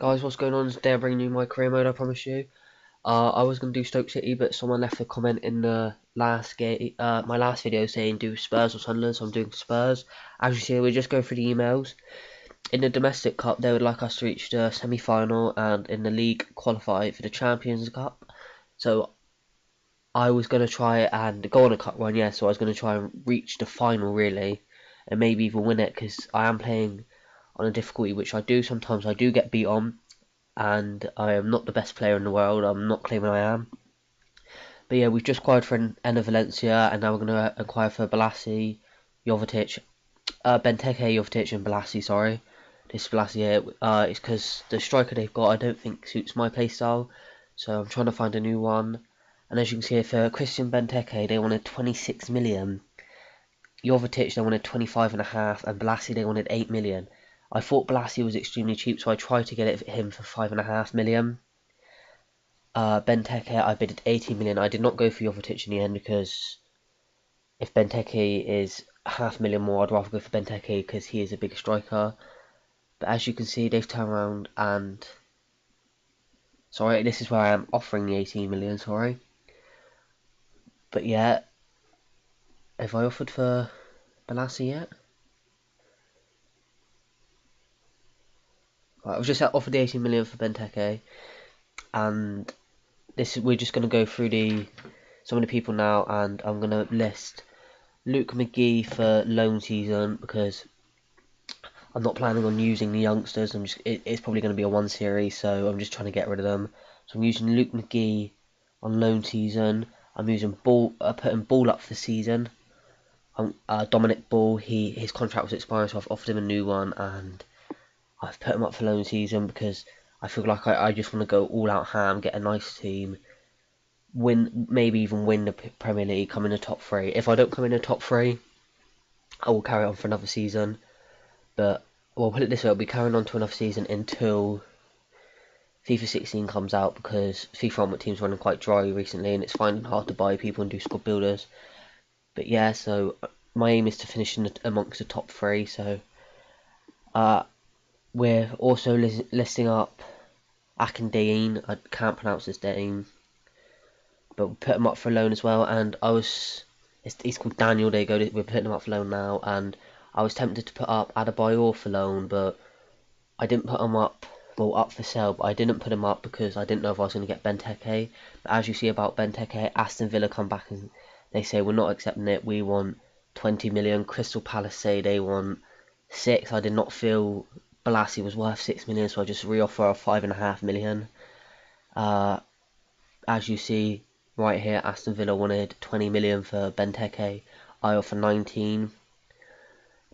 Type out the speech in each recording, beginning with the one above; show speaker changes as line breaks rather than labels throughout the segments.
Guys, what's going on? Today I'm bringing you my career mode, I promise you. I was going to do Stoke City, but someone left a comment in the last game, my last video saying do Spurs or Sunderland, so I'm doing Spurs. As you see, we just go through the emails. In the Domestic Cup, they would like us to reach the semi-final, and in the league, qualify for the Champions Cup. So I was going to try and go on a cup run, yeah, so I was going to try and reach the final, really, and maybe even win it, because I am playing on a difficulty, which I do sometimes. I do get beat on, and I am not the best player in the world. I'm not claiming I am. But yeah, we've just acquired for Enna Valencia, and now we're going to acquire for Balassi, Jovetic, Benteke, Jovetic, and Balassi, sorry. This Balassi here, it's because the striker they've got I don't think suits my playstyle, so I'm trying to find a new one. And as you can see here, for Christian Benteke, they wanted 26 million. Jovetic, they wanted 25.5, and Balassi, they wanted 8 million. I thought Balassi was extremely cheap, so I tried to get it for him for 5.5 million. Benteke, I bid at 18 million. I did not go for Jovetic in the end because if Benteke is half million more, I'd rather go for Benteke because he is a bigger striker. But as you can see, they've turned around and... Sorry, this is where I am offering the 18 million, sorry. But yeah, have I offered for Balassi yet? Right, I've just offered the 18 million for Benteke, and we're just going to go through some of the people now, and I'm going to list Luke McGee for loan season because I'm not planning on using the youngsters. It's probably going to be a one series, so I'm just trying to get rid of them. So I'm using Luke McGee on loan season. I'm using putting Ball up for season. Dominic Ball, his contract was expiring, so I've offered him a new one, and I've put him up for loan season because I feel like I just want to go all out ham, get a nice team, maybe even win the Premier League, come in the top three. If I don't come in the top three, I will carry on for another season. But well, put it this way, I'll be carrying on to another season until FIFA 16 comes out, because FIFA Ultimate Team's running quite dry recently, and it's finding hard to buy people and do squad builders. But yeah, so my aim is to finish amongst the top three. So we're also listing up Akindain. I can't pronounce his name, but we put him up for loan as well. And he's called Daniel. There you go. We're putting him up for loan now, and I was tempted to put up Adebayor for loan, but I didn't put him up. Well, up for sale, but I didn't put him up because I didn't know if I was going to get Benteke. But as you see about Benteke, Aston Villa come back and they say we're not accepting it. We want 20 million. Crystal Palace say they want 6. I did not feel Balassi was worth 6 million, so I just re-offer a 5.5 million. As you see right here, Aston Villa wanted 20 million for Benteke. I offer 19.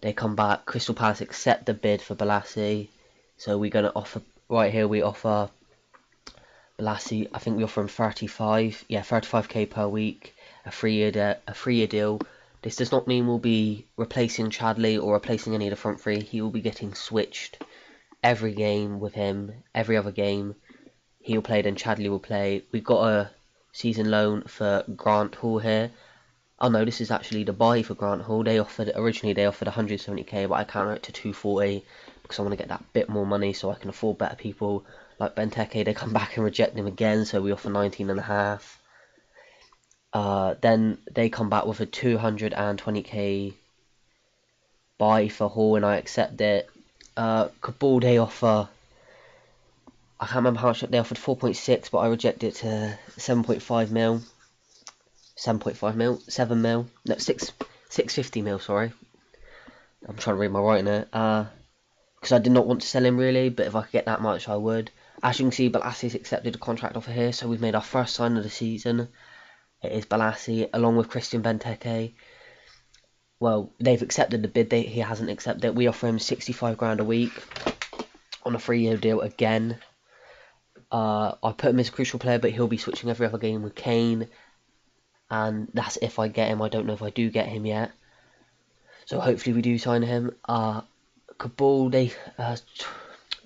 They come back. Crystal Palace accept the bid for Balassi, so we're gonna offer right here. We offer Balassi. I think we offer him 35. Yeah, 35k per week, a 3-year deal. This does not mean we'll be replacing Chadley or replacing any of the front three. He will be getting switched every game with him. Every other game he'll play, then Chadley will play. We've got a season loan for Grant Hall here. Oh no, this is actually the buy for Grant Hall. Originally they offered 170k, but I counter it to 240 because I want to get that bit more money so I can afford better people like Benteke. They come back and reject him again, so we offer 19.5. Then they come back with a 220k buy for Hall, and I accept it. Kabul, they offer, I can't remember how much they offered, 4.6, but I rejected it to 7.5 mil. 7.5 mil, 7 mil, no, 650 mil, sorry. I'm trying to read my writing here. Because I did not want to sell him really, but if I could get that much, I would. As you can see, Balassi's accepted a contract offer here, so we've made our first sign of the season. It is Balassi, along with Christian Benteke. Well, they've accepted the bid, he hasn't accepted it. We offer him 65 grand a week on a 3-year deal again. I put him as a crucial player, but he'll be switching every other game with Kane. And that's if I get him. I don't know if I do get him yet, so hopefully we do sign him. Kabul,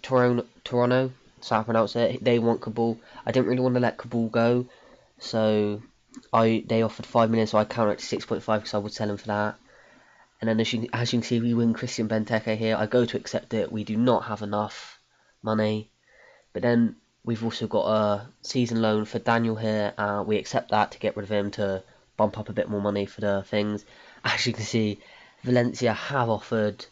Toronto, so I pronounce it. They want Kabul. I didn't really want to let Kabul go, so they offered 5 million, so I counter it to 6.5 because I would sell him for that. And then as you can see, we win Christian Benteke here. I go to accept it. We do not have enough money. But then we've also got a season loan for Daniel here. We accept that to get rid of him to bump up a bit more money for the things. As you can see, Valencia have offered,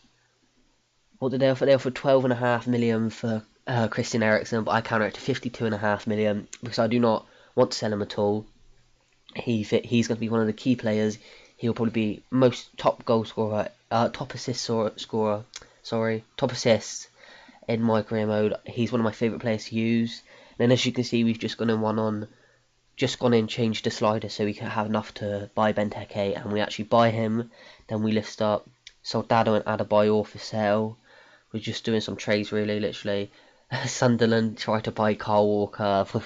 what did they offer? They offered 12.5 million for Christian Eriksen, but I counter it to 52.5 million because I do not want to sell him at all. He's going to be one of the key players. He'll probably be most top goal scorer, top assists in my career mode. He's one of my favourite players to use. And then as you can see, we've just gone in, changed the slider so we can have enough to buy Benteke, and we actually buy him. Then we lift up Soldado and Adebayor for sale. We're just doing some trades really, literally. Sunderland tried to buy Kyle Walker for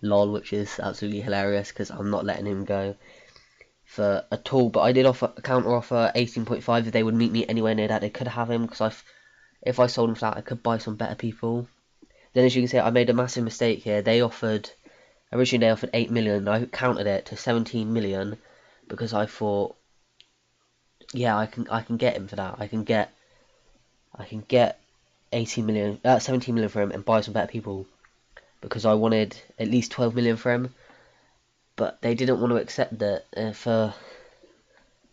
lol, which is absolutely hilarious because I'm not letting him go for at all. But I did offer a counter offer 18.5 if they would meet me anywhere near that. They could have him because if I sold him for that, I could buy some better people. Then as you can see, I made a massive mistake here. Originally they offered 8 million. I countered it to 17 million because I thought, yeah, I can get him for that. I can get 17 million for him and buy some better people because I wanted at least 12 million for him. But they didn't want to accept that.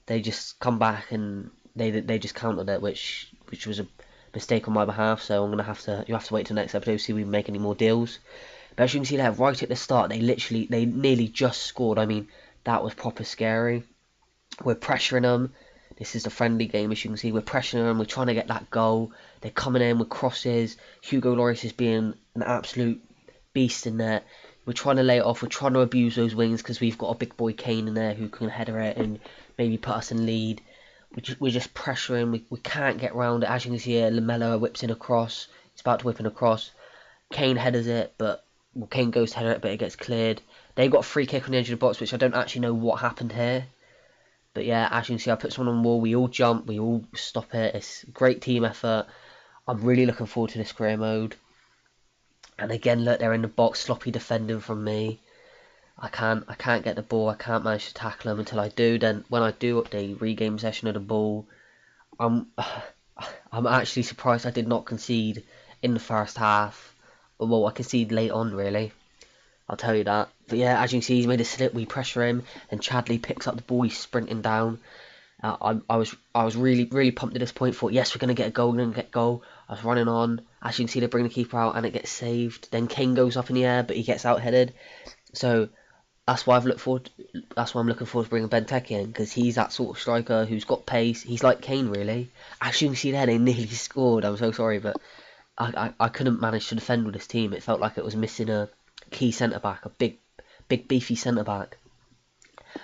They just come back and they just countered it, which was a mistake on my behalf. So you have to wait till next episode to see if we make any more deals. But as you can see there, right at the start, they nearly just scored. I mean, that was proper scary. We're pressuring them. This is the friendly game, as you can see. We're pressuring them. We're trying to get that goal. They're coming in with crosses. Hugo Lloris is being an absolute beast in there. We're trying to lay it off. We're trying to abuse those wings because we've got a big boy Kane in there who can header it and maybe put us in lead. We're just pressuring. We can't get round it. As you can see here, Lamella whips in a cross. He's about to whip in a cross. Kane headers it, but Kane goes to header it, but it gets cleared. They got a free kick on the edge of the box, which I don't actually know what happened here. But yeah, as you can see, I put someone on the wall. We all jump. We all stop it. It's a great team effort. I'm really looking forward to this career mode. And again, look, they're in the box, sloppy defending from me. I can't get the ball. I can't manage to tackle them until I do. Then when I do the regain possession of the ball, I'm actually surprised I did not concede in the first half. Well, I conceded late on, really. I'll tell you that. But yeah, as you can see, he's made a slip. We pressure him, and Chadley picks up the ball. He's sprinting down. I was really pumped at this point. Thought, yes, we're gonna get a goal. We're gonna get a goal. I was running on. As you can see, they bring the keeper out, and it gets saved. Then Kane goes up in the air, but he gets out headed. So that's why I'm looking forward to bringing Benteke in, because he's that sort of striker who's got pace. He's like Kane, really. As you can see there, they nearly scored. I'm so sorry, but I couldn't manage to defend with this team. It felt like it was missing a key centre back, a big beefy centre back,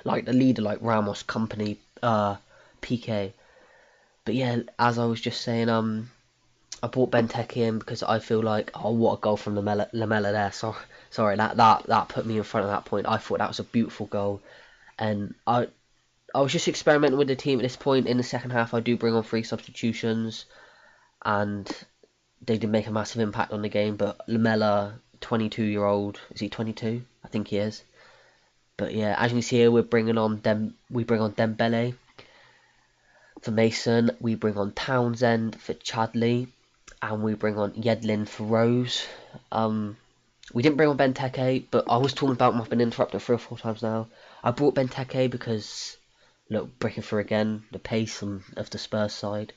like the leader, like Ramos, Company, PK. But yeah, as I was just saying, I brought Benteke in because I feel like, oh, what a goal from Lamella there. Sorry, that put me in front of that point. I thought that was a beautiful goal, and I was just experimenting with the team at this point. In the second half, I do bring on 3 substitutions, and they did make a massive impact on the game. But Lamella, 22-year-old, is he 22? I think he is. But yeah, as you can see here, we bring on Dembele for Mason. We bring on Townsend for Chadley, and we bring on Yedlin for Rose. We didn't bring on Benteke, but I was talking about him. I've been interrupted 3 or 4 times now. I brought Benteke because, look, breaking through again, the pace of the Spurs side.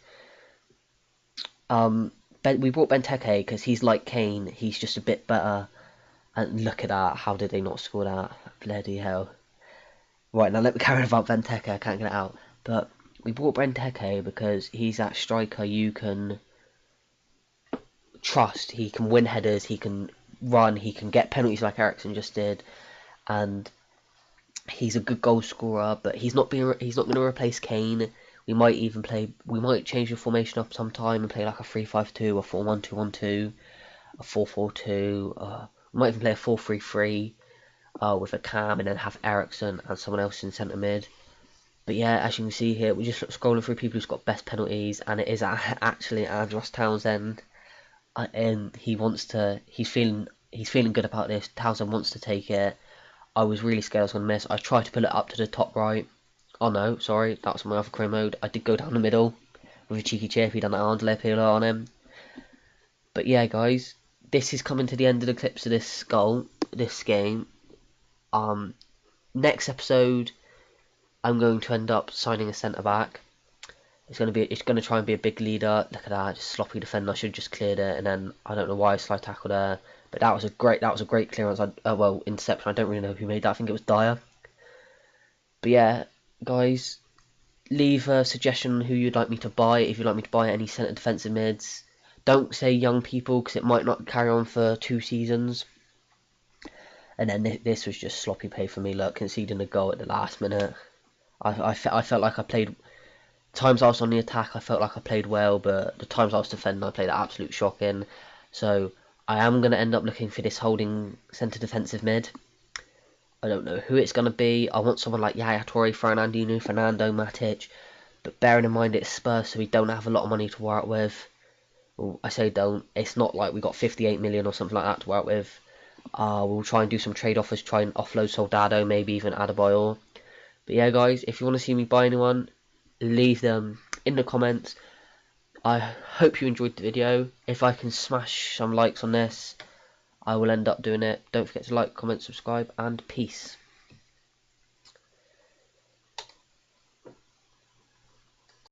We brought Benteke because he's like Kane. He's just a bit better. And look at that. How did they not score that? Bloody hell. Right, now let me carry on about Benteke. I can't get it out. But we brought Benteke because he's that striker you can trust. He can win headers. He can run. He can get penalties like Eriksen just did. And he's a good goal scorer. But he's not going to replace Kane. We might change the formation up sometime and play like a 3-5-2, a 4-1-2-1-2, a 4-4-2. We might even play a 4-3-3 with a Cam, and then have Eriksen and someone else in centre mid. But yeah, as you can see here, we're just scrolling through people who's got best penalties, and it is actually Andros Townsend, and he's feeling good about this. Townsend wants to take it. I was really scared I was going to miss. I tried to pull it up to the top right. Oh no, sorry, that was my other career mode. I did go down the middle with a cheeky chip. He done that arm delay appeal on him. But yeah, guys, this is coming to the end of the clips of this game. Next episode, I'm going to end up signing a centre back. It's gonna try and be a big leader. Look at that, just sloppy defender. I should have just cleared it, and then I don't know why I slide tackle there, but that was a great clearance. Well, interception. I don't really know who made that. I think it was Dyer. But yeah, guys, leave a suggestion on who you'd like me to buy. If you'd like me to buy any centre defensive mids, don't say young people because it might not carry on for 2 seasons. And then this was just sloppy play for me. Look, conceding a goal at the last minute. I felt like I played. Times I was on the attack, I felt like I played well, but the times I was defending, I played absolute shocking. So I am going to end up looking for this holding centre defensive mid. I don't know who it's going to be. I want someone like Yaya Toure, Fernandinho, Fernando, Matic. But bearing in mind it's Spurs, so we don't have a lot of money to work with. Well, I say don't. It's not like we got 58 million or something like that to work with. We'll try and do some trade offers, try and offload Soldado, maybe even Adebayor. But yeah, guys, if you want to see me buy anyone, leave them in the comments. I hope you enjoyed the video. If I can smash some likes on this, I will end up doing it. Don't forget to like, comment, subscribe, and peace.